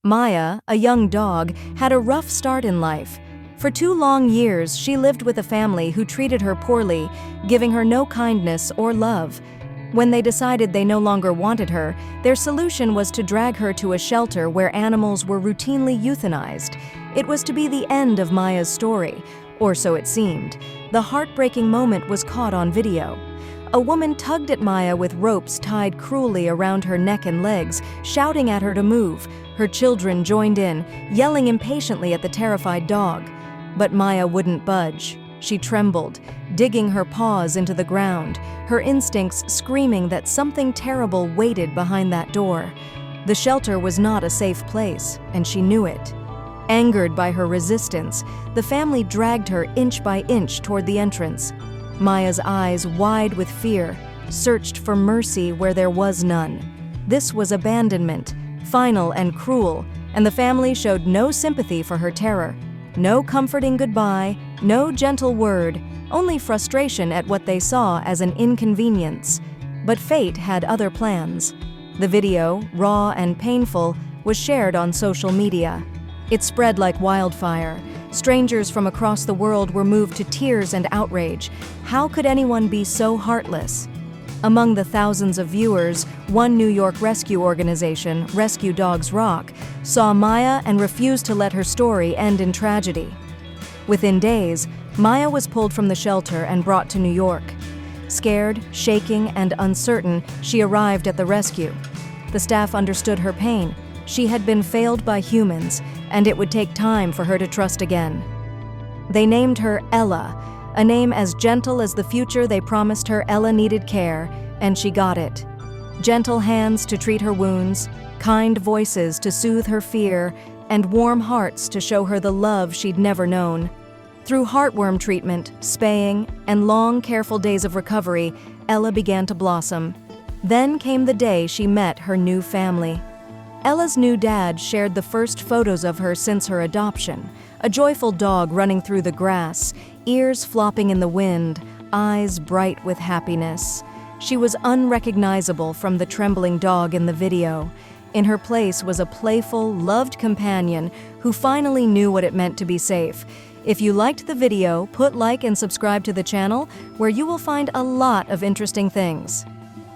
Maya, a young dog, had a rough start in life. For 2 long years, she lived with a family who treated her poorly, giving her no kindness or love. When they decided they no longer wanted her, their solution was to drag her to a shelter where animals were routinely euthanized. It was to be the end of Maya's story, or so it seemed. The heartbreaking moment was caught on video. A woman tugged at Maya with ropes tied cruelly around her neck and legs, shouting at her to move. Her children joined in, yelling impatiently at the terrified dog. But Maya wouldn't budge. She trembled, digging her paws into the ground, her instincts screaming that something terrible waited behind that door. The shelter was not a safe place, and she knew it. Angered by her resistance, the family dragged her inch by inch toward the entrance. Maya's eyes, wide with fear, searched for mercy where there was none. This was abandonment, final and cruel, and the family showed no sympathy for her terror. No comforting goodbye, no gentle word, only frustration at what they saw as an inconvenience. But fate had other plans. The video, raw and painful, was shared on social media. It spread like wildfire. Strangers from across the world were moved to tears and outrage. How could anyone be so heartless? Among the thousands of viewers, one New York rescue organization, Rescue Dogs Rock, saw Maya and refused to let her story end in tragedy. Within days, Maya was pulled from the shelter and brought to New York. Scared, shaking, and uncertain, she arrived at the rescue. The staff understood her pain. She had been failed by humans, and it would take time for her to trust again. They named her Ella, a name as gentle as the future they promised her. Ella needed care, and she got it. Gentle hands to treat her wounds, kind voices to soothe her fear, and warm hearts to show her the love she'd never known. Through heartworm treatment, spaying, and long, careful days of recovery, Ella began to blossom. Then came the day she met her new family. Ella's new dad shared the first photos of her since her adoption, a joyful dog running through the grass, ears flopping in the wind, eyes bright with happiness. She was unrecognizable from the trembling dog in the video. In her place was a playful, loved companion who finally knew what it meant to be safe. If you liked the video, put like and subscribe to the channel, where you will find a lot of interesting things.